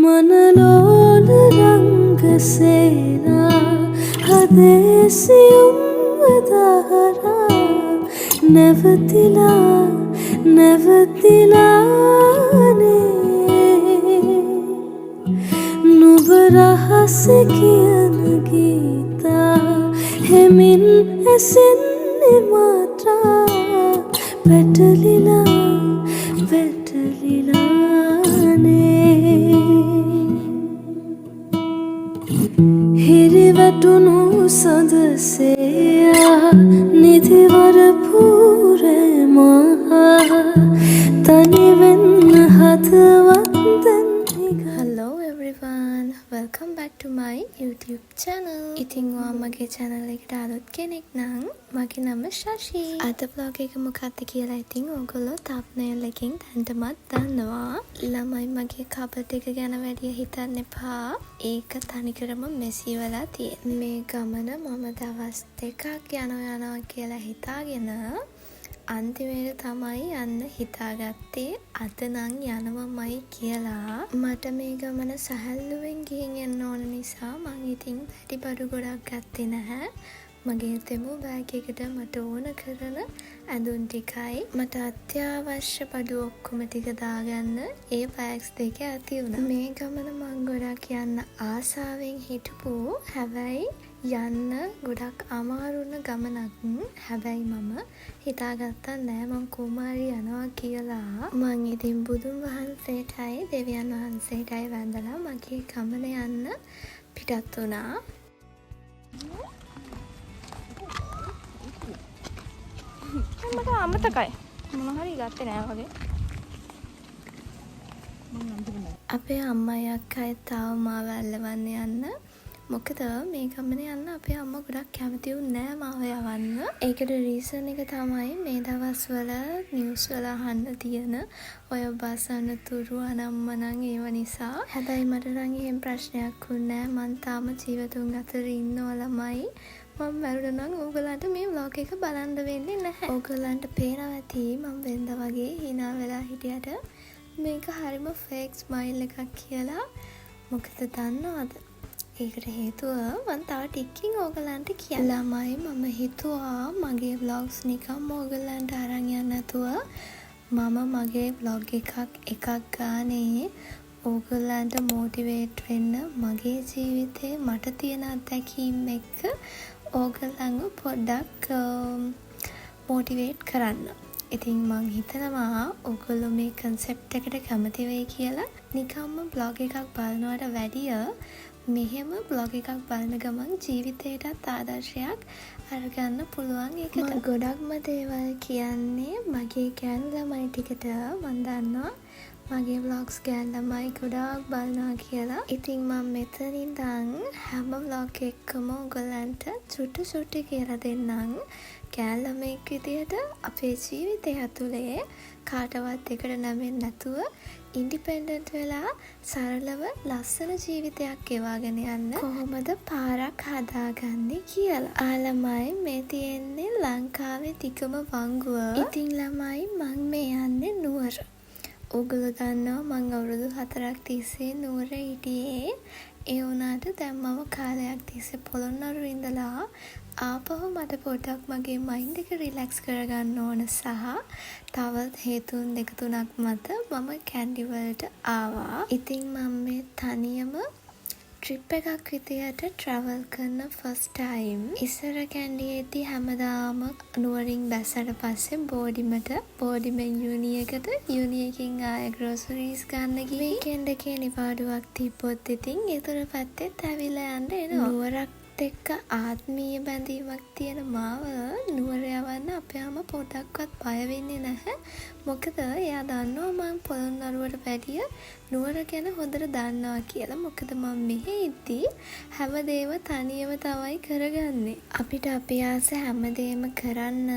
मनलोल रंग सेना हदेसियुम वदाहरा නැවතිලා නැවතිලානේ නුඹ රහස කියන ගීතා හෙමින් ඇසෙන්නේ මාත්‍රා පැටලිලා පැටලිලානේ හිරිවැටුණු සඳසෙයා නිදිවර පුරේ මහා තනිවෙන්න හදවත් දැන් Hello everyone, welcome back to my YouTube channel. ඉතින් ඔයා මගේ channel එකට අලුත් කෙනෙක් නම් මගේ නම ශෂි. අද vlog එක මොකක්ද කියලා ඉතින් ඔයගොල්ලෝ thumbnail එකෙන් දැනටමත් දන්නවා. ළමයි මගේ කබඩ් එක ගැන වැඩි හිතන්න එපා. ඒක තනිකරම මෙසි වෙලා තියෙන. මේ ගමන මම දවස් දෙකක් යනවා කියලා හිතාගෙන අන්තිමේට තමයි යන්න හිතාගත්තේ. අද නම් යනවමයි කියලා. මට මේ ගමන සැහැල්ලුවෙන් ගිහින් යන්න ඕන නිසා මං ඉතින් වැඩි බඩු ගොඩක් ගත්තේ නැහැ. මගේ තෙමු බෑග් එකට මට ඕන කරන ඇඳුම් ටිකයි මට අත්‍යවශ්‍ය බඩු ඔක්කොම ටික දාගන්න ඒ බෑග්ස් දෙක ඇති වුණා. මේ ගමන මං ගොඩක් යන්න ආසාවෙන් හිටපු හැබැයි යන්න ගොඩක් අමාරුන ගමනක්. හැබැයි මම හිතාගත්තා නෑ මං කොහොමහරි යනවා කියලා. මං ඉතින් බුදුන් වහන්සේටයි දෙවියන් වහන්සේටයි වැඳලා මගේ ගමන යන්න පිටත් වුණා. මට අමතකයි මොන හරි ගත්තේ නෑ වගේ. අපේ අම්මයි අක්කයි තාම මාව අල්ලවන්න යන්න. මොකද මේ ගමන යන්න අපේ අම්මා ගොඩක් කැමති වුණේ නෑ මාව යවන්න. ඒකට රීසන් එක තමයි මේ දවස්වල නිවුස් වල අහන්න තියෙන ඔය බස් අනතුරු අනම්මනම් ඒව නිසා. හැබැයි මට නම් එහෙම ප්‍රශ්නයක් වුණේ නෑ. මං තාම ජීවතුන් අතර ඉන්නව ළමයි. මම මැරුණා නම් ඕගොල්ලන්ට මේ vlog එක බලන්න වෙන්නේ නැහැ. ඕගොල්ලන්ට පේනවා ඇති මම වෙනද වගේ hina වෙලා හිටියට මේක හරිම fake smile එකක් කියලා. මොකද දන්නවද? ඒකට හේතුව මම තව ටිකකින් ඕගොල්ලන්ට කියන්න. ළමයි මම හිතුවා මගේ vlogs නිකම් ඕගොල්ලන්ට අරන් යන්න නැතුව මම මගේ vlog එකක් ගානේ ඕගොල්ලන්ට මොටිවේට් වෙන්න මගේ ජීවිතේ මට තියෙන අත්දැකීම් එක්ක ඕගොල්ලන්ව පොඩ්ඩක් මොටිවේට් කරන්න. ඉතින් මං හිතනවා ඕගොල්ලෝ මේ කන්සෙප්ට් එකට කැමති වෙයි කියලා. නිකම්ම බ්ලොග් එකක් බලනවට වැඩිය මෙහෙම බ්ලොග් එකක් බලන ගමන් ජීවිතේටත් ආදර්ශයක් අරගන්න පුළුවන් එකට. මම ගොඩක්ම දේවල් කියන්නේ මගේ ගෑනු ළමයි ටිකට. මම දන්නවා මගේ vlogs ගෑනු ළමයි ගොඩාක් බලනවා කියලා. ඉතින් මම මෙතනින් ඉඳන් හැම vlog එකකම ඔයගලන්ට චුට්ටු කියලා දෙන්නම්. ගෑනු ළමෙක් විදියට අපේ ජීවිතය ඇතුලේ කාටවත් එකට නැමෙන්නේ නැතුව ඉන්ඩිපෙන්ඩන්ට් වෙලා සරලව ලස්සන ජීවිතයක් ගෙවාගෙන යන්න කොහොමද පාරක් හදාගන්නේ කියලා. ළමයි මේ තියෙන්නේ ලංකාවේ තිකම වංගුව. ඉතින් ළමයි මං මේ යන්නේ නුවර. ඕගොල්ලෝ දන්නවා මං අවුරුදු 4ක් තිස්සේ නුවර හිටියේ. ඒ වුණාට දැන් මම කාලයක් තිස්සේ පොළොන්නරුවේ ඉඳලා ආපහු මට පොඩ්ඩක් මගේ මයින්ඩ් එක රිලැක්ස් කරගන්න ඕන සහ තවත් හේතුන් දෙක තුනක් මත මම කැන්ඩි වලට ආවා. ඉතින් මම මේ තනියම ට්‍රිප් එකක් විදියට ට්‍රැවල් කරන ෆස්ට් ටයිම්. ඉස්සර කැන්ඩියේදී හැමදාම නුවරින් බැස්සට පස්සේ බෝඩිමෙන් යුනියකට යුනියකින් ආය ග්‍රොසරීස් ගන්න ගිහින් වීකෙන්ඩ් එකේ නිවාඩුවක් තිබ්බොත් ඉතින් ඊතර පැත්තෙත් ඇවිල්ලා යන්න එනවා. නුවරක් එක්ක ආත්මීය බැඳීමක් තියෙන මාව නුවර යවන්න අපේ අම්මා පොඩ්ඩක්වත් බය වෙන්නේ නැහැ. මොකද එයා දන්නවා මම පොළොන්නරුවට වැඩිය නුවර ගැන හොඳට දන්නවා කියලා. මොකද මම මෙහෙ ඉද්දී හැමදේම තනියම තමයි කරගන්නේ. අපිට අපි ආස හැමදේම කරන්න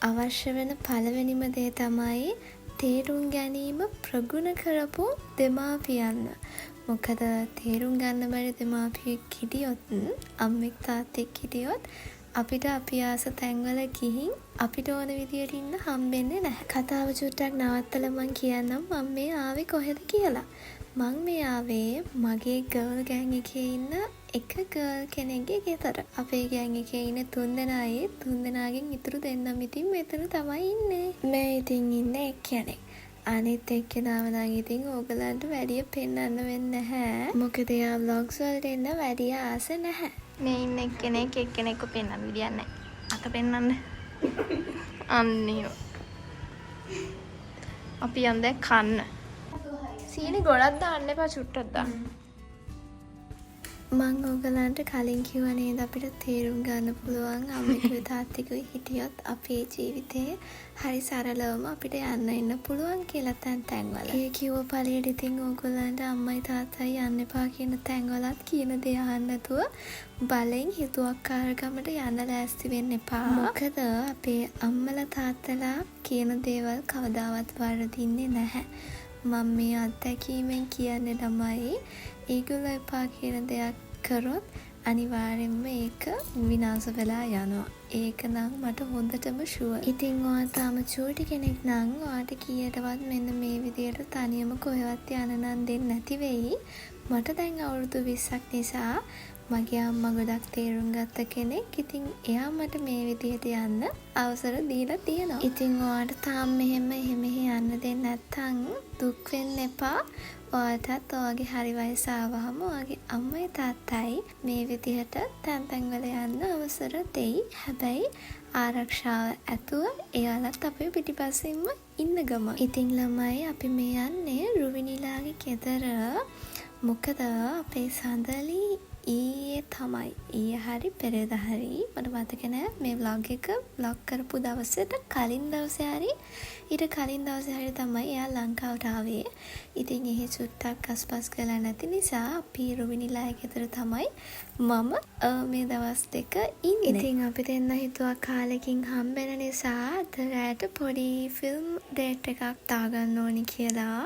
අවශ්‍ය වෙන පළවෙනිම දේ තමයි තේරුම් ගැනීම ප්‍රගුණ කරපු දෙමාපියන්. මොකද තේරුම් ගන්න බැරි දෙමාපියෙක් හිටියොත් අම්මෙක් තාත්තෙක් හිටියොත් අපිට අපි ආස තැන්වල ගිහින් අපිට ඕන විදියට ඉන්න හම්බෙන්නේ නැහැ. කතාව චුට්ටක් නවත්තලා මං කියන්නම් මම මේ ආවේ කොහෙද කියලා. මං මේ ආවේ මගේ ගර්ල් ගෑන් එකේ ඉන්න එක ගර්ල් කෙනෙක්ගේ ගෙදර. අපේ ගෑන් එකේ ඉන්න 3 දෙනායි 3 දෙනාගෙන් ඉතුරු දෙන්නම් ඉතින් මෙතන තමයි ඉන්නේ. මේ ඉතින් ඉන්නේ එක්කෙනෙක්. අනිත් එක්කෙනාව නම් ඉතින් ඕගලන්ට වැඩිය පෙන්වන්න වෙන්නේ නැහැ. මොකද එයා vlogs වලට එන්න වැඩිය ආස නැහැ. මේ ඉන්න එක්කෙනෙක්ව පෙන්වන්න විදියක් නැහැ. අත පෙන්වන්න. අන්නේ. අපි යන් දැන් කන්න. සීනි ගොඩක් දාන්න එපා චුට්ටක් දාන්න. මං ඕගලන්ට කලින් කිව්වා නේද අපිට තේරුම් ගන්න පුළුවන් අම්මෙකුයි තාත්තෙකුයි හිටියොත් අපේ ජීවිතේ හරි සරලවම අපිට යන්න එන්න පුළුවන් කියලා තැන්වල. ඒ කිව්ව පළියට ඉතින් ඕගොල්ලන්ට අම්මයි තාත්තයි යන්න එපා කියන තැන්වලත් කියන දේ අහන්න නැතුව බලෙන් හිතුවක්කාරකමට යන්න ලෑස්ති වෙන්න එපා. මොකද අපේ අම්මලා තාත්තලා කියන දේවල් කවදාවත් වරදින්නේ නැහැ. මම මේ අත්දැකීමෙන් කියන්නේ තමයි ඒගොල්ලෝ එපා කියන දෙයක් කරොත් අනිවාර්යෙන්ම ඒක විනාශ වෙලා යනවා. ඒක නම් මට හොඳටම ෂුවර්. ඉතින් ඔයා තාම චූටි කෙනෙක් නම් ඔයාට කීයටවත් මෙන්න මේ විදියට තනියම කොහෙවත් යන්න නම් දෙන්නේ නැති වෙයි. මට දැන් අවුරුදු 20ක් නිසා මගේ අම්මා ගොඩක් තේරුම් ගත්ත කෙනෙක්. ඉතින් එයා මට මේ විදියට යන්න අවසර දීලා තියෙනවා. ඉතින් ඔයාට තාම මෙහෙම යන්න දෙන්නේ නැත්නම් දුක් වෙන්න එපා. ඔයාටත් ඔයාගේ හරි වයස ආවහම ඔයාගේ අම්මයි තාත්තයි මේ විදිහට තැන් වල යන්න අවසර දෙයි. හැබැයි ආරක්ෂාව ඇතුව එයාලත් අපේ පිටිපස්සෙන්ම ඉන්න ගම. ඉතින් ළමයි අපි මේ යන්නේ රුවිනිලාගේ ගෙදර. මොකද අපේ සඳලි ඊයේ හරි පෙරේද හරි මට මතක නෑ මේ vlog එක vlog කරපු දවසට කලින් දවසේ හරි ඊට කලින් දවසේ හරි තමයි එයා ලංකාවට ආවේ. ඉතින් එහි චුට්ටක් අස්පස් කරලා නැති නිසා අපි රුවිනිලාගේ ගෙදර තමයි මම මේ දවස් දෙක ඉන්නේ. ඉතින් අපි දෙන්න හිතුවා කාලෙකින් හම්බෙන නිසා අද රැට පොඩි ෆිල්ම් ඩේට් එකක් දාගන්න ඕනි කියලා.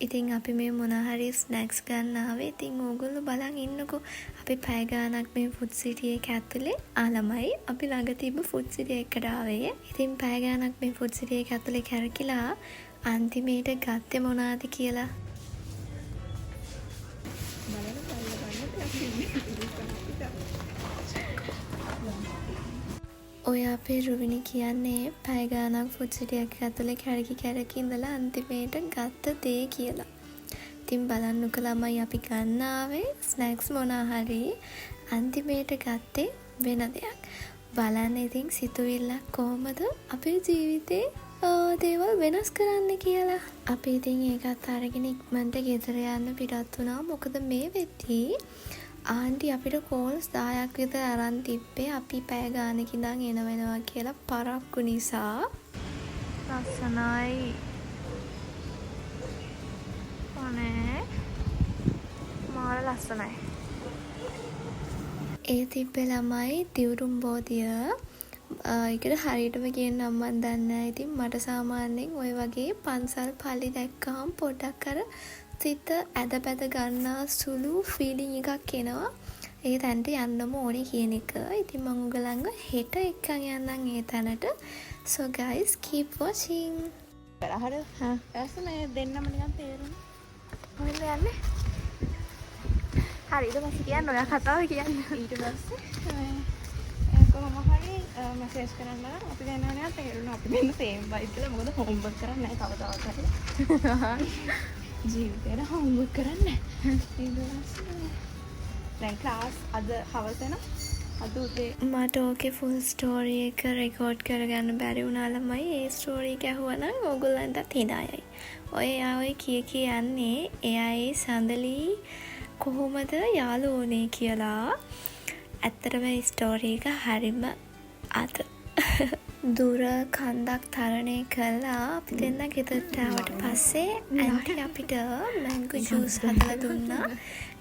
ඉතින් අපි මේ මොනහරි ස්නැක්ස් ගන්න ආවේ. ඉතින් ඕගොල්ලෝ බලන් ඉන්නකෝ. අපි පැය ගාණක් මේ ෆුඩ් සිටි එක ඇතුලේ ළමයි අපි ළඟ තිබ්බ ෆුඩ් සිටි එකට ආවේ. ඉතින් පැය ගාණක් මේ ෆුඩ් සිටි එක ඇතුලේ කැරකිලා අන්තිමේට ගත්තේ මොනවාද කියලා. ඔය අපේ රුවිනි කියන්නේ පැය ගාණක් ෆුඩ් සිටි එක ඇතුලේ කැරකි ඉඳලා අන්තිමේට ගත්ත දේ කියලා. ඉතින් බලන්නකො ළමයි අපි ගන්න ආවේ ස්නැක්ස් මොනවා හරි අන්තිමේට ගත්තේ වෙන දෙයක්. බලන්න ඉතින් සිතුවිල්ලක් කොහමද අපේ ජීවිතේ දේවල් වෙනස් කරන්න කියලා. අපි ඉතින් ඒකත් අරගෙන ඉක්මනට ගෙදර යන්න පිටත් වුණා. මොකද මේ වෙද්දී ආන්ටි අපිට කෝල්ස් 10ක් විතර අරන් තිබ්බේ අපි පැය ගානක ඉඳන් වෙනවා කියලා පරක්කු නිසා. ලස්සනයි. අනේ මාර ලස්සනයි. ඒ තිබ්බේ ළමයි දිවුරුම් බෝධිය. ඒකට හරියටම කියන නම් මන් දන්නේ නැහැ. ඉතින් මට සාමාන්‍යයෙන් ওই වගේ පන්සල් පල්ලි දැක්කහම පොඩ්ඩක් අර සිත ඇදපැද ගන්නා සුළු ෆීලිං එකක් එනවා. ඒ තැනට යන්නම ඕනේ කියන එක. ඉතින් මම ඔයගලන්ව හෙට එක්කන් යන්නම් ඒ තැනට. So guys keep watching. හරි. ඈස් මේ දෙන්නම නිකන් තේරුණා. මොකද යන්නේ? හරි ඊට පස්සේ කියන්න ඔයා කතාව කියන්න. ඊට පස්සේ කොහොම හරි මැසේජ් කරන්න අපි දෙන්නා නිකන් තේරුණා. අපි දෙන්න සේම් වයිස් කියලා. මොකද හෝම්වර්ක් කරන්නේ නැහැ කවදාවත් හරි. ජීවිතේට හෝම්වර්ක් කරන්නේ නැහැ. දැන් ක්ලාස් අද හවස එන අද උදේ මට ඕකේ ෆුල් ස්ටෝරි එක රෙකෝඩ් කරගන්න බැරි වුණා ළමයි. ඒ ස්ටෝරි එක ඇහුවනම් ඕගොල්ලන්ටත් හිනායයි. ඔය කිය යන්නේ එයා ඒ සඳලි කොහොමද යාළුවෝ වුනේ කියලා. ඇත්තටම මේ ස්ටෝරි එක හරිම අද දුර කන්දක් තරණය කළා. අපි දෙන්න ගෙදරට ආවට පස්සේ ඇන්ටි අපිට මැංගෝ ජූස් හදලා දුන්නා.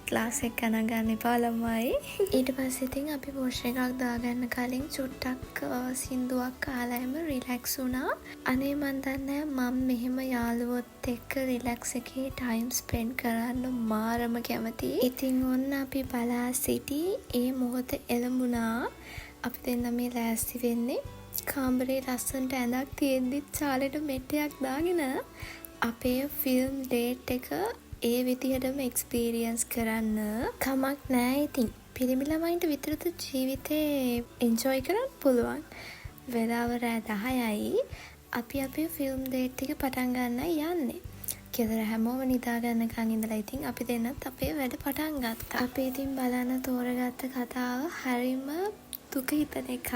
ක්ලාස් එක ගණන් ගන්න එපා ළමයි. ඊට පස්සේ ඉතින් අපි වොෂ් එකක් දාගන්න කලින් චුට්ටක් සින්දුවක් කාලාම රිලැක්ස් වුණා. අනේ මන් දන්නේ මම මෙහෙම යාළුවොත් එක්ක රිලැක්ස් එකේ ටයිම් ස්පෙන්ඩ් කරන්න මාරම කැමතියි. ඉතින් ඔන්න අපි බලා සිටි ඒ මොහොත එළඹුණා. අපි දෙන්න මේ ලෑස්ති වෙන්නේ කාමරේ ලස්සනට ඇඳක් තියෙද්දි චාලෙට මෙට්ටයක් දාගෙන අපේ ෆිල්ම් ඩේට් එක ඒ විදිහටම එක්ස්පීරියන්ස් කරන්න කමක් නෑ. ඉතින් පිරිමි ළමයින්ට විතරද ජීවිතේ එන්ජොයි කරන්න පුළුවන්. වෙලාව රෑ 10යි. අපි අපේ ෆිල්ම් ඩේට් එක පටන් ගන්නයි යන්නේ. ගෙදර හැමෝම නිදා ගන්නකන් ඉඳලා ඉතින් අපි දෙන්නත් අපේ වැඩ පටන් ගත්තා. අපි ඉතින් බලන්න තෝරගත්ත කතාව හරිම දුක හිතන එකක්.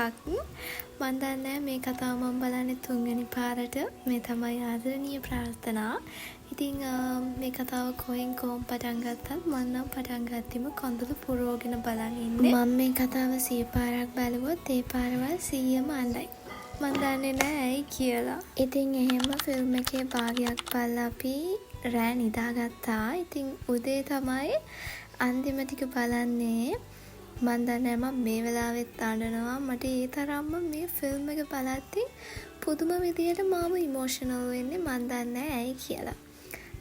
මන් දන්නේ මේ කතාව මම බලන්නේ 3 වෙනි පාරට. මේ තමයි ආදරණීය ප්‍රාර්ථනා. ඉතින් මේ කතාව කොහෙන් කොහොම පටන් ගත්තත් මම නම් පටන් ගත්තෙම කඳුළු පුරවගෙන බලන් ඉන්නේ. මම මේ කතාව 100 පාරක් බලුවොත් ඒ පාරවල් 100ම අඬයි. මන් දන්නේ නෑ ඇයි කියලා. ඉතින් එහෙම ෆිල්ම් එකේ භාගයක් බලලා අපි රෑ නිදාගත්තා. ඉතින් උදේ තමයි අන්තිම ටික බලන්නේ. මන් දන්නේ මම මේ වෙලාවෙත් අඬනවා. මට ඒ තරම්ම මේ ෆිල්ම් එක බලද්දි පුදුම විදියට මාව ඉමෝෂනල් වෙන්නේ. මන් දන්නේ ඇයි කියලා.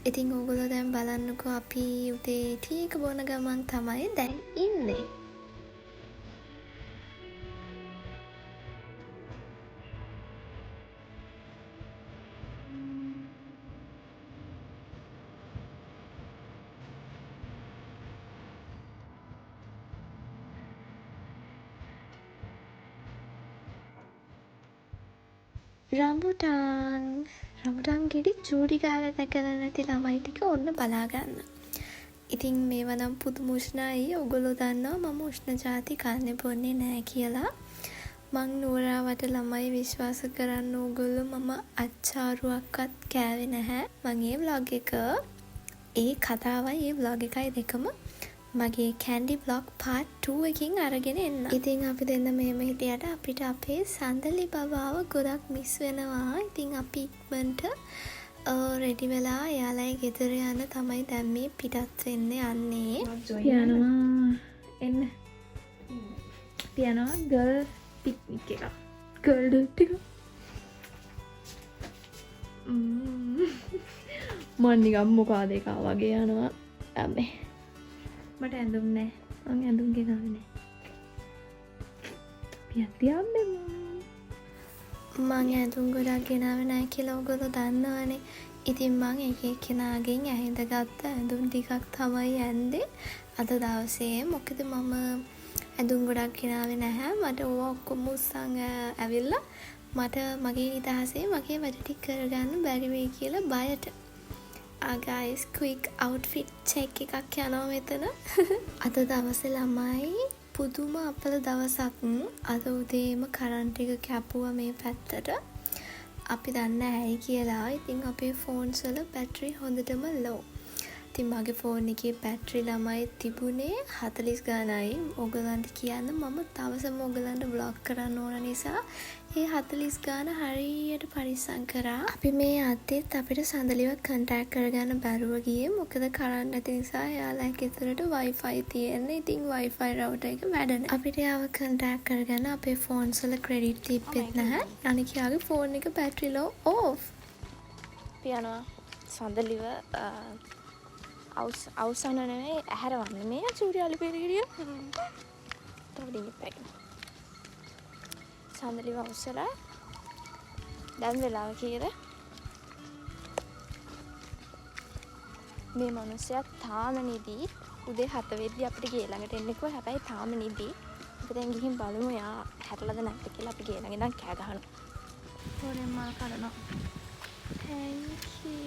ඉතින් ඕගොල්ලෝ දැන් බලන්නකෝ අපි උදේ ටී එක බොන ගමන් තමයි දැන් ඉන්නේ. රම්බුටාන් ගෙඩි චූටි ගාලා දැකලා නැති ළමයි ටික ඔන්න බලාගන්න. ඉතින් මේවා නම් පුදුම උෂ්ණයි. ඔයගොල්ලෝ දන්නවා මම උෂ්ණ ಜಾති කන්නේ බොන්නේ නැහැ කියලා. මං නෝරාවට ළමයි විශ්වාස කරන්න ඕගොල්ලෝ මම අච්චාරුවක්වත් කෑවේ නැහැ. මං ඒ vlog එක ඒ කතාවයි ඒ vlog එකයි දෙකම මගේ කැන්ඩි බ්ලොග් පාර්ට් 2 එකකින් අරගෙන එන්න. ඉතින් අපි දෙන්න මෙහෙම හිටියට අපිට අපේ සඳලි බබාව ගොඩක් මිස් වෙනවා. ඉතින් අපි ඉක්මනට රෙඩි වෙලා එයාලයි ගෙදර යන්න තමයි දැන් මේ පිටත් වෙන්න යන්නේ. යනවා එන්න. යනවා ගර්ල් පික්නික් එක. ගර්ල් ඩේට් එක. මම නිකන් මොකාද එකා වගේ යනවා. අම්මේ මට ඇඳුම් නෑ. මං ඇඳුම් ගෙනාවේ නෑ. පියත් යන්නේ මං ඇඳුම් ගොඩක් ගෙනාවේ නැහැ කියලා ඔයගොල්ලෝ දන්නවනේ. ඉතින් මං එක එක්කෙනාගෙන් ඇහිඳගත්ත ඇඳුම් ටිකක් තමයි ඇන්දේ අද දවසේ. මොකද මම ඇඳුම් ගොඩක් ගෙනාවේ නැහැ. මට ඕවා ඔක්කොම උස්සන් ඇවිල්ලා මට මගේ නිදහසේ මගේ වැඩ ටික කරගන්න බැරි වෙයි කියලා බයට. guys quick outfit check එකක් යනවා මෙතන. අද දවසේ ළමයි පුදුම අපල දවසක්. අද උදේම කරන්ට් එක කැපුවා මේ පැත්තට. අපි දන්නේ ඇයි කියලා. ඉතින් අපේ ෆෝන්ස් වල බැටරි හොඳටම low. ඉතින් මගේ ෆෝන් එකේ බැටරි ළමයි තිබුණේ 40 ගානයි. ඔයගලන්ට කියන්න මම තවසම ඔයගලන්ට vlog කරන්න ඕන නිසා ඒ 40 ගාන හරියට පරිස්සම් කරා. අපි මේ අද්දෙත් අපිට සඳලිව කන්ටැක්ට් කරගන්න බැරුව ගියේ. මොකද කරන්ට් නැති නිසා එයාලා ගෙදරට Wi-Fi තියෙන්නේ. ඉතින් Wi-Fi router එක වැඩ නැහැ. අපිට යාව කන්ටැක්ට් කරගන්න අපේ ෆෝන්ස් වල ක්‍රෙඩිට් තිබ්බෙත් නැහැ. අනික යාගේ ෆෝන් එක බැටරි low off. පියනවා සඳලිව අවසන නෙවෙයි ඇහැරවන්න මේ චූටි අලිපෙරිය. තව ඩිංගිත් පැකින. සඳලිව අවසරයි. දැන් වෙලාව කීයද? මේ මිනිස්සයා තාම නිදි. උදේ 7 වෙද්දි අපිට ගේ ළඟට එන්න කිව්වා. හැබැයි තාම නිදි. අපි දැන් ගිහින් බලමු යා හැරලාද නැද්ද කියලා. අපි ගේ ළඟ ඉඳන් කෑ ගහනවා. හොරෙන් මල් කඩනවා. Thank you.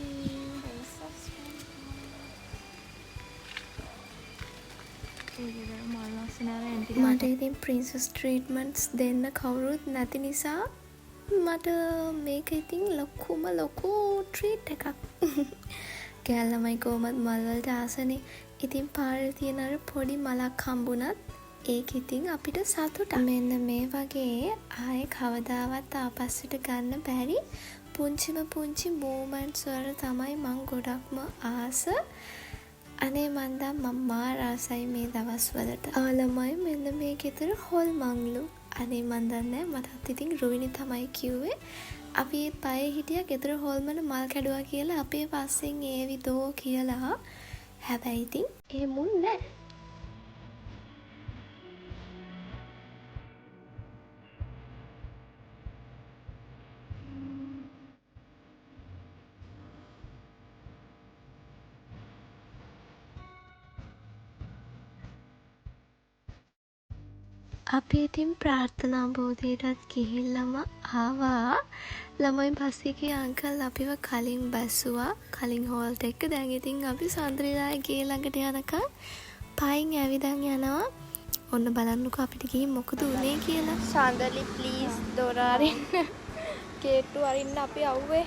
මට ඉතින් ප්‍රින්සස් ට්‍රීට්මන්ට්ස් දෙන්න කවුරුත් නැති නිසා මට මේක ඉතින් ලොකු ට්‍රීට් එකක්. ගෑල් ළමයි කොහොමත් මල් වලට ආසනේ. ඉතින් පාරේ තියෙන අර පොඩි මලක් හම්බුණත් ඒක ඉතින් අපිට සතුටක්. මෙන්න මේ වගේ ආයේ කවදාවත් ආපස්සට ගන්න බැරි පුංචි මූමන්ට්ස් වල තමයි මං ගොඩක්ම ආස. අනේ මන්දා මම්මා රාසයි මේ දවස්වලට. ළමයි මෙන්න මේ ගෙදර හොල්මන්ලු. අනේ මන් දන්නේ මටත් ඉතින් රුවිනි තමයි කිව්වේ. අපි පය හිටියා ගෙදර හොල්මන මල් කැඩුවා කියලා අපේ පස්සෙන් ඒවිදෝ කියලා. හැබැයි ඉතින් ඒ මුන් නෑ. අපි ඉතින් ප්‍රාර්ථනා බෝධියටත් ගිහිල්ලම ආවා. ළමයි බස් එකේ අංකල් අපිව කලින් බැස්සුවා. කලින් හෝල්ට එක්ක. දැන් ඉතින් අපි සඳරිලාගේ ගේ ළඟට යනකම් පයින් ඇවිදන් යනවා. ඔන්න බලන්නකෝ අපිට ගිහින් මොකද උනේ කියලා. සඳලි ප්ලීස් දොර අරින්න. ගේට්ටු අරින්න අපි අවුවේ.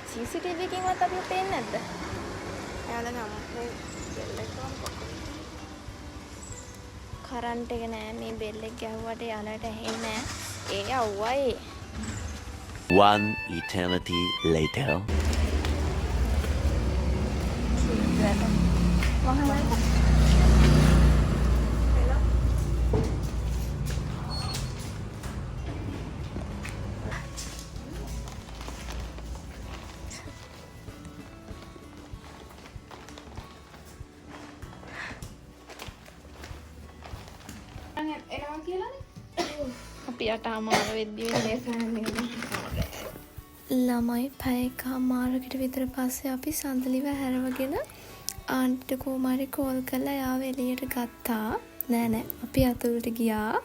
CCTV එකකින්වත් අපිව පේන්නේ නැද්ද? එයාලා නම් මේ බෙල් එක කරන්ට් එක නෑ මේ බෙල් එක ගැහුවට යාලට ඇහෙන්නේ නෑ. ඒ අවුවයි. One eternity later. එනවා කියලානේ. අපි යට අමාර වෙද්දි වෙන්නේ ෆෑන් එක. ළමයි පැය එකමාරකට විතර පස්සේ අපි සඳලිව හැරවගෙන ආන්ටිට කුමාරි කෝල් කරලා යාව එළියට ගත්තා. නෑ අපි අතුලට ගියා.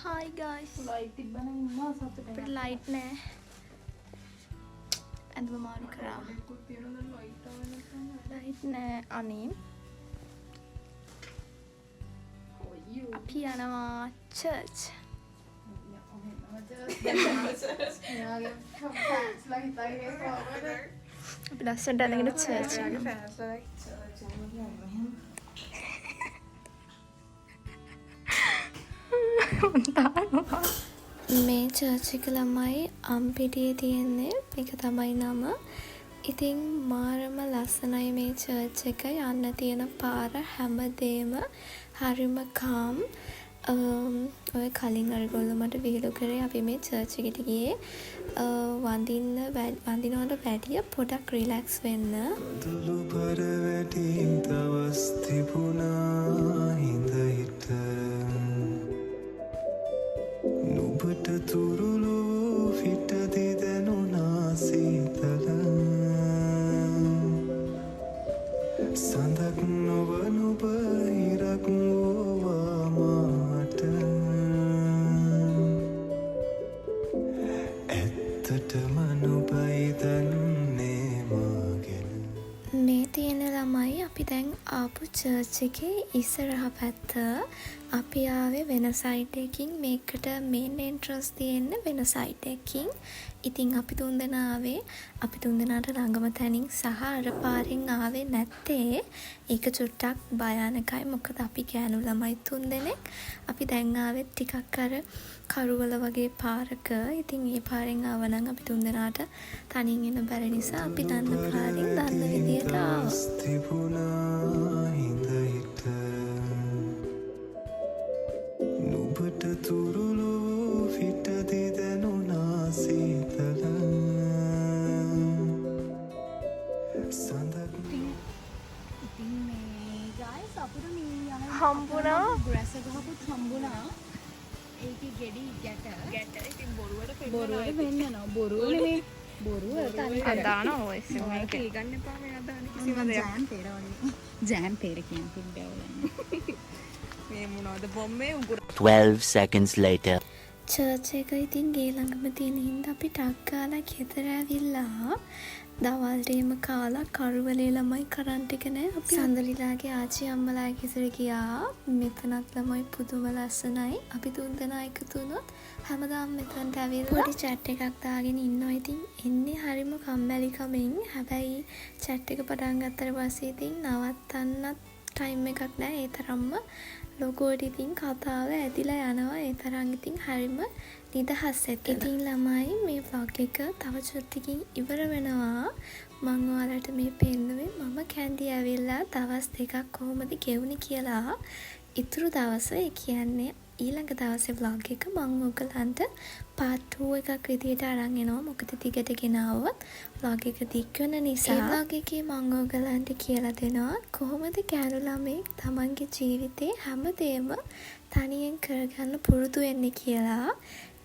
Hi guys. ලයිට් තිබ්බනම් මම සතුටුයි. අපිට ලයිට් නෑ. ඇඳුම මාරු කරා. ලයිට් නෑ අනේ. අපි යනවා චර්ච්. අපි ලස්සනට අඳගෙන චර්ච් යනවා. මේ චර්ච් එක ළමයි අම්පිටියේ තියෙන්නේ. මේක තමයි නම. ඉතින් මාරම ලස්සනයි මේ චර්ච් එක. යන්න තියෙන පාර හැමදේම හරිම කාම්. ඔය කලින් අරගොල්ලෝ මට විහිළු කරේ අපි මේ චර්ච් එකට ගියේ වඳිනවට වැඩිය පොඩක් රිලැක්ස් වෙන්න. දුළු පර වැටින් දවස් තිබුණා හිඳ හිට නුඹට තුරුළු පිට දිදැනුණා සීතල සඳක් නොවන ඔබ හිරක් වූවා මාට ඇත්තටම නුඹයි දන්නේ මාගෙන. මේ තියෙන ළමයි අපි දැන් ආපු චර්ච් එකේ ඉස්සරහ පැත්ත. අපි ආවේ වෙන සයිඩ් එකකින්. මේකට මේන් එන්ට්‍රන්ස් තියෙන්නේ වෙන සයිඩ් එකකින්. ඉතින් අපි තුන්දෙනා ආවේ අපි තුන්දෙනාට ළඟම තැනින් සහ අර පාරෙන් ආවේ නැත්තේ. ඒක චුට්ටක් භයානකයි. මොකද අපි ගෑනු ළමයි තුන්දෙනෙක්. අපි දැන් ආවේ ටිකක් අර කරුවල වගේ පාරක. ඉතින් මේ පාරෙන් ආවනම් අපි තුන්දෙනාට තනියෙන් එන්න බැරි නිසා අපි දන්න පාරෙන් දන්න විදියට ආවා. තිබුණා හිඳ හිට නුඹට තුරුළු පිට දිදැනුණා සීතල සඳක්. ඉතින් මේ guys අපිට මේ යන හම්බුණා. ග්‍රැස් ගහපුත් හම්බුණා. ඒකේ ගෙඩි ගැට ඉතින් බොරුවට වෙන්නනවා. බොරුව නෙමෙයි. බොරුව තනි අදාන ඔය සිමල් ඒක ගන්න එපා මේ අදාන කිසිම දෙයක්. ජෑම් පෙරවන්නේ. ජෑම් පෙර කියන්නේ තිබ්බවලන්නේ. මේ මොනවද බොම්මේ උගුර 12 seconds later. චර්ච් එක ඉතින් ගේ ළඟම තියෙන හින්දා අපි ටක් ගාලා ගෙදර ඇවිල්ලා දවල්ට එහෙම කාලා කරුවලේ ළමයි කරන්ට් එක නෑ. අපි සඳලිලාගේ ආච්චි අම්මලා ගෙදර ගියා. මෙතනත් ළමයි පුදුම ලස්සනයි. අපි තුන්දෙනා එකතු වුණොත් හැමදාම මෙතනට ඇවිල්ලා පොඩි chat එකක් දාගෙන ඉන්නවා. ඉතින් එන්නේ හරිම කම්මැලි කමෙන්. හැබැයි chat එක පටන් ගත්තට පස්සේ ඉතින් නවත්තන්නත් ටයිම් එකක් නෑ. ඒ තරම්ම ලොකෝට ඉතින් කතාව ඇදිලා යනවා. ඒ තරම් ඉතින් හරිම නිදහස් එතන. ඉතින් ළමයි මේ vlog එක තව චුට්ටකින් ඉවර වෙනවා. මම ඔයාලට මේ පෙන්නුවේ මම කැන්ඩි ඇවිල්ලා දවස් 2ක් කොහොමද ගෙවුනේ කියලා. ඉතුරු දවස ඒ කියන්නේ ඊළඟ දවසේ vlog එක මම ඔයගලන්ට part 2 එකක් විදියට අරන් එනවා. මොකද දිගට ගෙනාවොත් vlog එක දික් වෙන නිසා. ඒ vlog එකේ මම ඔයගලන්ට කියලා දෙනවා කොහොමද කැනු ළමෙක් තමන්ගේ ජීවිතේ හැමදේම තනියෙන් කරගන්න පුරුදු වෙන්නේ කියලා.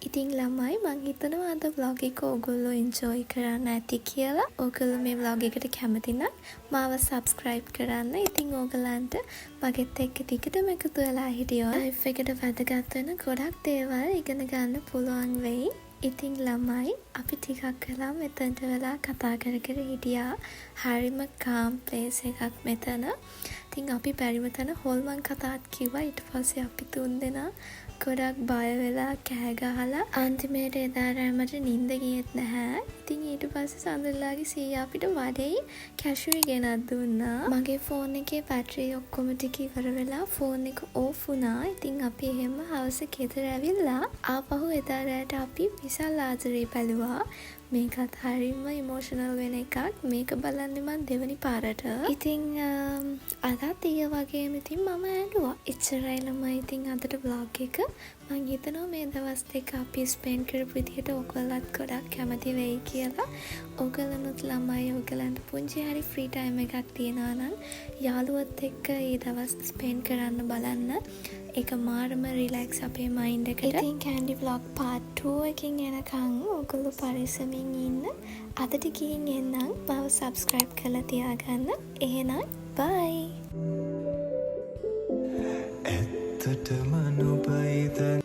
ඉතින් ළමයි මං හිතනවා අද vlog එක ඔයගොල්ලෝ enjoy කරන්න ඇති කියලා. ඔයගොල්ලෝ මේ vlog එකට කැමති නම් මාව subscribe කරන්න. ඉතින් ඔයගලන්ට මගෙත් එක්ක ටිකටම එකතු වෙලා හිටියොත් life එකට වැදගත් වෙන ගොඩක් දේවල් ඉගෙන ගන්න පුළුවන් වෙයි. ඉතින් ළමයි අපි ටිකක් වෙලා මෙතනට වෙලා කතා කර කර හිටියා. හරිම calm place එකක් මෙතන. ඉතින් අපි බැරිම තැන හොල්මන් කතාත් කිව්වා. ඊට පස්සේ අපි තුන්දෙනා ගොඩක් බය වෙලා කෑ ගහලා අන්තිමේට එදා රැමට නිින්ද ගියෙත් නැහැ. ඉතින් ඊට පස්සේ සඳුල්ලාගේ සීයා අපිට වඩේ කැෂුයි ගෙනත් දුන්නා. මගේ ෆෝන් එකේ බැටරි ඔක්කොම ටික ඉවර වෙලා ෆෝන් එක ඕෆ් වුණා. ඉතින් අපි එහෙම හවස ගෙදර ඇවිල්ලා ආපහු එදා රැට අපි විශාල ආදරේ බැලුවා. මේකත් හරිම ඉමෝෂනල් වෙන එකක්. මේක බලන්නේ මම දෙවනි පාරට. ඉතින් අදත් ඊය වගේම ඉතින් මම ඇඬුවා. එච්චරයි ළමයි. ඉතින් අදට vlog එක මම හිතනවා මේ දවස් දෙක අපි ස්පෙන්ඩ් කරපු විදිහට ඔයගොල්ලන්ත් ගොඩක් කැමති වෙයි කියලා. ඔයගලනුත් ළමයි ඔයගලන්ට පුංචි හරි ෆ්‍රී ටයිම් එකක් තියෙනවා නම් යාළුවොත් එක්ක ඒ දවස් ස්පෙන්ඩ් කරන්න බලන්න. ඒක මාරම රිලැක්ස් අපේ මයින්ඩ් එකට. ඉතින් කැන්ඩි vlog part 2 එකකින් එනකන් ඔයගොල්ලෝ පරිස්සමින් ඉන්න. අදට ගිහින් එන්නම්. මාව subscribe කරලා තියාගන්න. එහෙනම් bye. ඇත්තටම නුඹයි